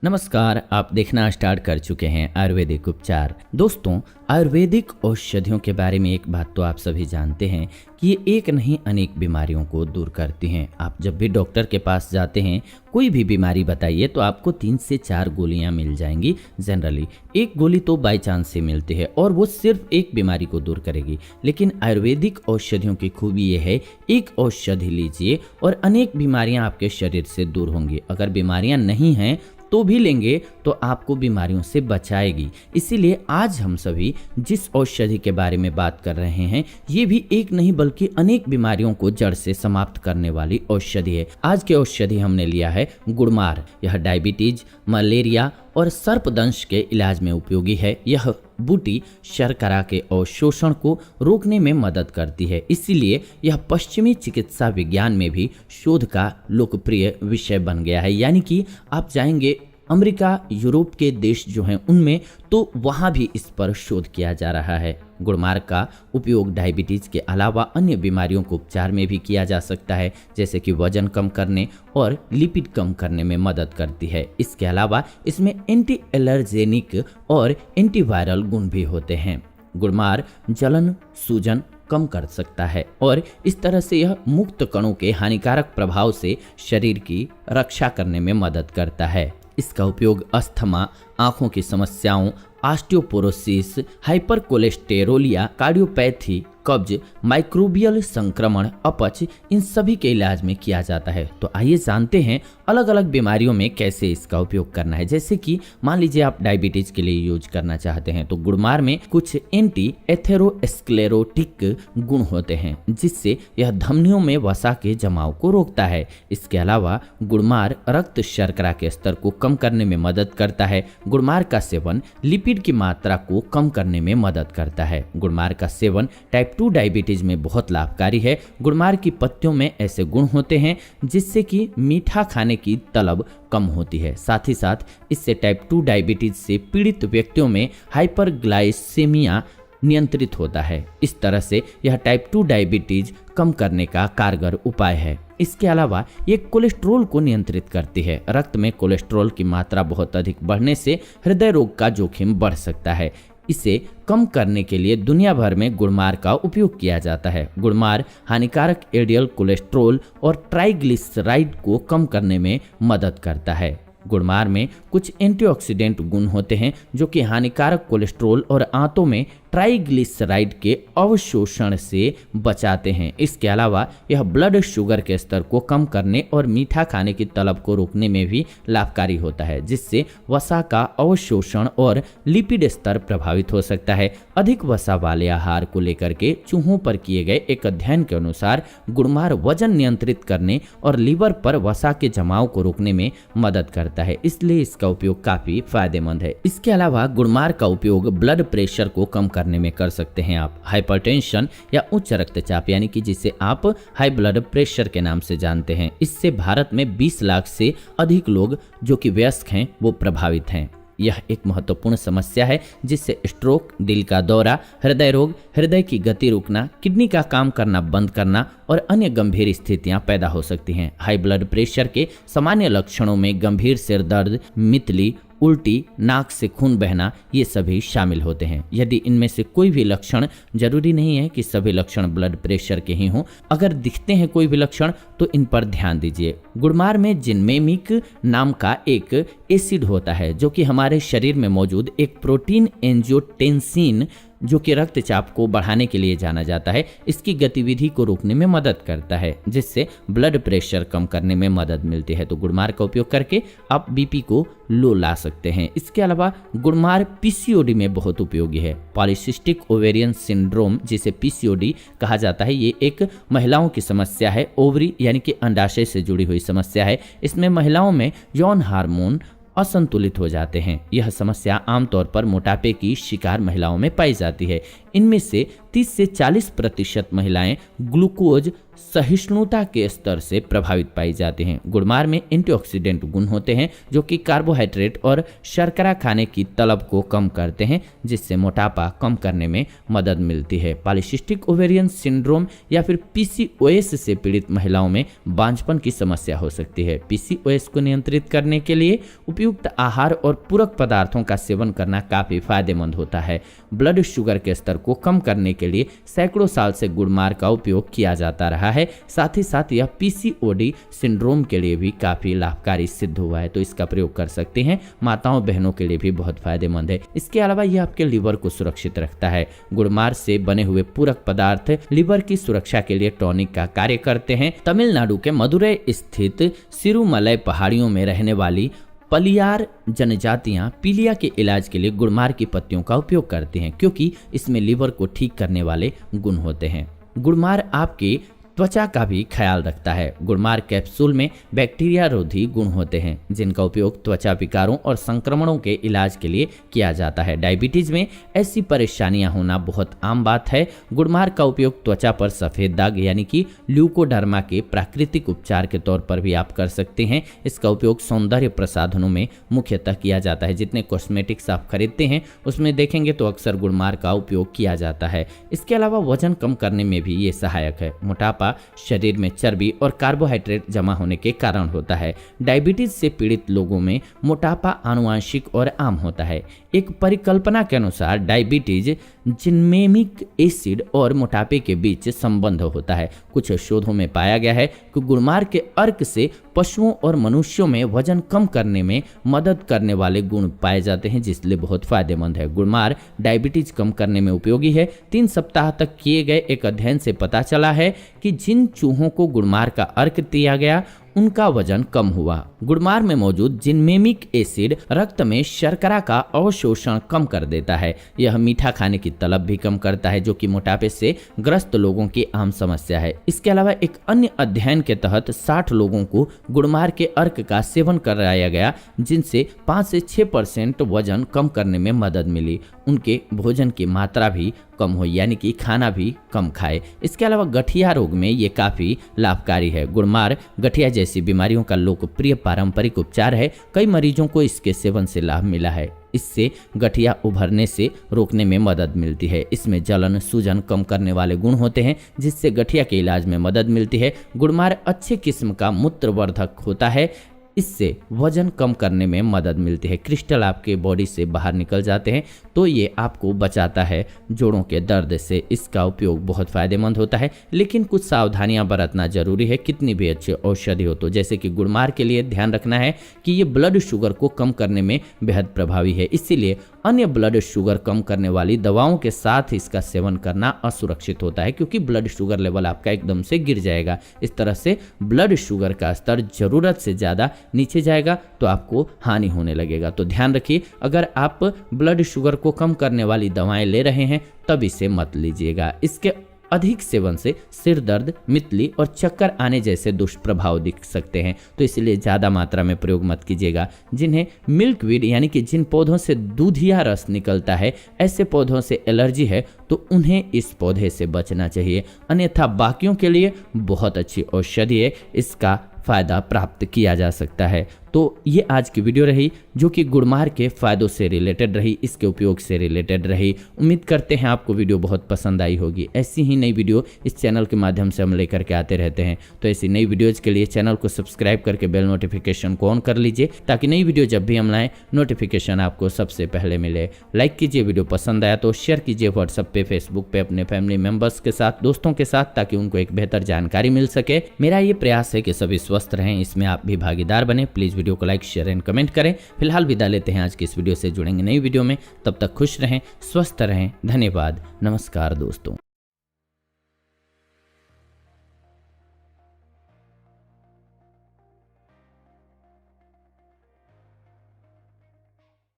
नमस्कार, आप देखना स्टार्ट कर चुके हैं आयुर्वेदिक उपचार। दोस्तों, आयुर्वेदिक औषधियों के बारे में एक बात तो आप सभी जानते हैं कि ये एक नहीं अनेक बीमारियों को दूर करती हैं। आप जब भी डॉक्टर के पास जाते हैं, कोई भी बीमारी बताइए तो आपको 3 से 4 गोलियां मिल जाएंगी। जनरली एक गोली तो बाई चांस से मिलती है और वो सिर्फ एक बीमारी को दूर करेगी। लेकिन आयुर्वेदिक औषधियों की खूबी ये है, एक औषधि लीजिए और अनेक बीमारियां आपके शरीर से दूर होंगी। अगर बीमारियां नहीं हैं तो भी लेंगे तो आपको बीमारियों से बचाएगी। इसीलिए आज हम सभी जिस औषधि के बारे में बात कर रहे हैं, ये भी एक नहीं बल्कि अनेक बीमारियों को जड़ से समाप्त करने वाली औषधि है। आज की औषधि हमने लिया है गुड़मार। यह डायबिटीज, मलेरिया और सर्पदंश के इलाज में उपयोगी है। यह बूटी शर्करा के अवशोषण को रोकने में मदद करती है। इसीलिए यह पश्चिमी चिकित्सा विज्ञान में भी शोध का लोकप्रिय विषय बन गया है। यानी कि आप जाएंगे अमेरिका, यूरोप के देश जो हैं उनमें, तो वहाँ भी इस पर शोध किया जा रहा है। गुड़मार का उपयोग डायबिटीज के अलावा अन्य बीमारियों को उपचार में भी किया जा सकता है, जैसे कि वजन कम करने और लिपिड कम करने में मदद करती है। इसके अलावा इसमें एंटी एलर्जेनिक और एंटीवायरल गुण भी होते हैं। गुड़मार जलन, सूजन कम कर सकता है और इस तरह से यह मुक्त कणों के हानिकारक प्रभाव से शरीर की रक्षा करने में मदद करता है। इसका उपयोग अस्थमा, आंखों की समस्याओं, ऑस्टियोपोरोसिस, हाइपर कोलेस्टेरोलिया, कार्डियोपैथी, कब्ज, माइक्रोबियल संक्रमण, अपच, इन सभी के इलाज में किया जाता है। तो आइए जानते हैं अलग अलग बीमारियों में कैसे इसका उपयोग करना है। जैसे कि मान लीजिए आप डायबिटीज के लिए यूज करना चाहते हैं, तो गुड़मार में कुछ एंटी एथेरोस्क्लेरोटिक गुण होते हैं, जिससे यह धमनियों में वसा के जमाव को रोकता है। इसके अलावा गुड़मार रक्त शर्करा के स्तर को कम करने में मदद करता है। गुड़मार का सेवन लिपिड की मात्रा को कम करने में मदद करता है। गुड़मार का सेवन टाइप 2 डायबिटीज में बहुत लाभकारी है। गुड़मार की पत्तियों में ऐसे गुण होते हैं जिससे कि मीठा खाने की तलब कम होती है। साथ ही साथ इससे टाइप 2 डायबिटीज से पीड़ित व्यक्तियों में हाइपरग्लाइसेमिया नियंत्रित होता है। इस तरह से यह टाइप 2 डायबिटीज कम करने का कारगर उपाय है। इसके अलावा ये कोलेस्ट्रॉल को नियंत्रित करती है। रक्त में कोलेस्ट्रॉल की मात्रा बहुत अधिक बढ़ने से हृदय रोग का जोखिम बढ़ सकता है। इसे कम करने के लिए दुनिया भर में गुड़मार का उपयोग किया जाता है। गुड़मार हानिकारक एलडीएल कोलेस्ट्रॉल और ट्राइग्लिसराइड को कम करने में मदद करता है। गुड़मार में कुछ एंटीऑक्सीडेंट गुण होते हैं जो कि हानिकारक कोलेस्ट्रॉल और आंतों में ट्राइग्लिसराइड के अवशोषण से बचाते हैं। इसके अलावा यह ब्लड शुगर के स्तर को कम करने और मीठा खाने की तलब को रोकने में भी लाभकारी होता है, जिससे वसा का अवशोषण और लिपिड स्तर प्रभावित हो सकता है। अधिक वसा वाले आहार को लेकर के चूहों पर किए गए एक अध्ययन के अनुसार गुड़मार वजन नियंत्रित करने और लीवर पर वसा के जमाव को रोकने में मदद करता है, इसलिए इसका उपयोग काफी फायदेमंद है। इसके अलावा गुड़मार का उपयोग ब्लड प्रेशर को कम करने में कर सकते हैं आप। हाइपरटेंशन या उच्च रक्तचाप, यानी कि जिसे आप हाई ब्लड प्रेशर के नाम से जानते हैं, इससे भारत में 20 लाख से अधिक लोग जो कि वयस्क हैं वो प्रभावित हैं। यह एक महत्वपूर्ण समस्या है जिससे स्ट्रोक, दिल का दौरा, हृदय रोग, हृदय की गति रुकना, किडनी का काम करना बंद करना और अन्य गंभीर स्थितियां पैदा हो सकती हैं। हाई ब्लड प्रेशर के सामान्य लक्षणों में गंभीर सिर दर्द, मितली, उल्टी, नाक से खून बहना, ये सभी शामिल होते हैं। यदि इनमें से कोई भी लक्षण, जरूरी नहीं है कि सभी लक्षण ब्लड प्रेशर के ही हों, अगर दिखते हैं कोई भी लक्षण तो इन पर ध्यान दीजिए। गुड़मार में जिनमेमिक नाम का एक एसिड होता है जो कि हमारे शरीर में मौजूद एक प्रोटीन एंजियोटेंसिन, जो कि रक्तचाप को बढ़ाने के लिए जाना जाता है, इसकी गतिविधि को रोकने में मदद करता है, जिससे ब्लड प्रेशर कम करने में मदद मिलती है। तो गुड़मार का उपयोग करके आप बीपी को लो ला सकते हैं। इसके अलावा गुड़मार पीसीओडी में बहुत उपयोगी है। पॉलीसिस्टिक ओवेरियन सिंड्रोम, जिसे पीसीओडी कहा जाता है, ये एक महिलाओं की समस्या है। ओवरी यानी कि अंडाशय से जुड़ी हुई समस्या है। इसमें महिलाओं में यौन हार्मोन असंतुलित हो जाते हैं। यह समस्या आमतौर पर मोटापे की शिकार महिलाओं में पाई जाती है। इनमें से 30 से 40% महिलाएं ग्लूकोज सहिष्णुता के स्तर से प्रभावित पाई जाती हैं। गुड़मार में एंटीऑक्सीडेंट गुण होते हैं जो कि कार्बोहाइड्रेट और शर्करा खाने की तलब को कम करते हैं, जिससे मोटापा कम करने में मदद मिलती है। पॉलीसिस्टिक ओवेरियन सिंड्रोम या फिर पीसीओएस से पीड़ित महिलाओं में बांझपन की समस्या हो सकती है। पीसीओएस को नियंत्रित करने के लिए उपयुक्त आहार और पूरक पदार्थों का सेवन करना काफी फायदेमंद होता है। ब्लड शुगर के स्तर को कम करने के लिए सैकड़ों साल से गुड़मार का उपयोग किया जाता रहा है। साथ ही साथ यह पीसीओडी सिंड्रोम के लिए भी काफी लाभकारी सिद्ध हुआ है, तो इसका प्रयोग कर सकते हैं। माताओं बहनों के लिए भी बहुत फायदेमंद है। इसके अलावा यह आपके लिवर को सुरक्षित रखता है। गुड़मार से बने हुए पूरक पदार्थ लिवर की सुरक्षा के लिए टॉनिक का कार्य करते हैं। तमिलनाडु के मदुरै स्थित सिरुमलई पहाड़ियों में रहने वाली पलियार जनजातियां पीलिया के इलाज के लिए गुड़मार की पत्तियों का उपयोग करती हैं, क्योंकि इसमें लिवर को ठीक करने वाले गुण होते हैं। गुड़मार आपके त्वचा का भी ख्याल रखता है। गुड़मार कैप्सूल में बैक्टीरिया रोधी गुण होते हैं, जिनका उपयोग त्वचा विकारों और संक्रमणों के इलाज के लिए किया जाता है। डायबिटीज में ऐसी परेशानियां होना बहुत आम बात है। गुड़मार का उपयोग त्वचा पर सफेद दाग यानी कि ल्यूकोडर्मा के प्राकृतिक उपचार के तौर पर भी आप कर सकते हैं। इसका उपयोग सौंदर्य प्रसाधनों में मुख्यतः किया जाता है। जितने कॉस्मेटिक्स आप खरीदते हैं उसमें देखेंगे तो अक्सर गुड़मार का उपयोग किया जाता है। इसके अलावा वजन कम करने में भी ये सहायक है। मोटापा शरीर में चर्बी और कार्बोहाइड्रेट जमा होने के कारण होता है। डायबिटीज से पीड़ित लोगों में मोटापा आनुवंशिक और आम होता है। एक परिकल्पना के अनुसार डायबिटीज जिनमेमिक एसिड और मोटापे के बीच संबंध होता है। कुछ शोधों में पाया गया है कि गुड़मार के अर्क से पशुओं और मनुष्यों में वजन कम करने में मदद करने वाले गुण पाए जाते हैं, जिसलिए बहुत फायदेमंद है। गुड़मार डायबिटीज कम करने में उपयोगी है। 3 सप्ताह तक किए गए एक अध्ययन से पता चला है कि जिन चूहों को गुड़मार का अर्क दिया गया उनका वजन कम हुआ। गुड़मार में मौजूद जिनमेमिक एसिड रक्त में शर्करा का अवशोषण कम कर देता है। यह मीठा खाने की तलब भी कम करता है, जो कि मोटापे से ग्रस्त लोगों की आम समस्या है। इसके अलावा एक अन्य अध्ययन के तहत 60 लोगों को गुड़मार के अर्क का सेवन कराया गया, जिनसे 5 से 6% वजन कम करने में मदद मिली। उनके भोजन की मात्रा भी कम हो, यानी कि खाना भी कम खाए। इसके अलावा गठिया रोग में ये काफी लाभकारी है। गुड़मार गठिया जैसी बीमारियों का लोकप्रिय पारंपरिक उपचार है। कई मरीजों को इसके सेवन से लाभ मिला है। इससे गठिया उभरने से रोकने में मदद मिलती है। इसमें जलन सूजन कम करने वाले गुण होते हैं, जिससे गठिया के इलाज में मदद मिलती है। गुड़मार अच्छे किस्म का मूत्रवर्धक होता है। इससे वजन कम करने में मदद मिलती है। क्रिस्टल आपके बॉडी से बाहर निकल जाते हैं, तो ये आपको बचाता है जोड़ों के दर्द से। इसका उपयोग बहुत फायदेमंद होता है, लेकिन कुछ सावधानियां बरतना जरूरी है। कितनी भी अच्छी औषधि हो, तो जैसे कि गुड़मार के लिए ध्यान रखना है कि ये ब्लड शुगर को कम करने में बेहद प्रभावी है। इसीलिए अन्य ब्लड शुगर कम करने वाली दवाओं के साथ इसका सेवन करना असुरक्षित होता है, क्योंकि ब्लड शुगर लेवल आपका एकदम से गिर जाएगा। इस तरह से ब्लड शुगर का स्तर जरूरत से ज़्यादा नीचे जाएगा तो आपको हानि होने लगेगा। तो ध्यान रखिए, अगर आप ब्लड शुगर को कम करने वाली दवाएं ले रहे हैं तब इसे मत लीजिएगा। इसके अधिक सेवन से सिर दर्द, मितली और चक्कर आने जैसे दुष्प्रभाव दिख सकते हैं, तो इसलिए ज़्यादा मात्रा में प्रयोग मत कीजिएगा। जिन्हें मिल्कवीड यानी कि जिन पौधों से दूधिया रस निकलता है, ऐसे पौधों से एलर्जी है तो उन्हें इस पौधे से बचना चाहिए। अन्यथा बाकियों के लिए बहुत अच्छी औषधि है, इसका फ़ायदा प्राप्त किया जा सकता है। तो ये आज की वीडियो रही, जो कि गुड़मार के फ़ायदों से रिलेटेड रही, इसके उपयोग से रिलेटेड रही। उम्मीद करते हैं आपको वीडियो बहुत पसंद आई होगी। ऐसी ही नई वीडियो इस चैनल के माध्यम से हम लेकर के आते रहते हैं, तो ऐसी नई वीडियोज़ के लिए चैनल को सब्सक्राइब करके बेल नोटिफिकेशन को ऑन कर लीजिए, ताकि नई वीडियो जब भी हम लाएँ नोटिफिकेशन आपको सबसे पहले मिले। लाइक कीजिए, वीडियो पसंद आया तो शेयर कीजिए व्हाट्सएप पे, फेसबुक पे, अपने फैमिली मेम्बर्स के साथ, दोस्तों के साथ, ताकि उनको एक बेहतर जानकारी मिल सके। मेरा ये प्रयास है कि सभी स्वस्थ रहें, इसमें आप भी भागीदार बने। प्लीज़ वीडियो को लाइक, शेयर एंड कमेंट करें। फिलहाल विदा लेते हैं आज की इस वीडियो से, जुड़ेंगे नई वीडियो में। तब तक खुश रहें, स्वस्थ रहें। धन्यवाद, नमस्कार दोस्तों।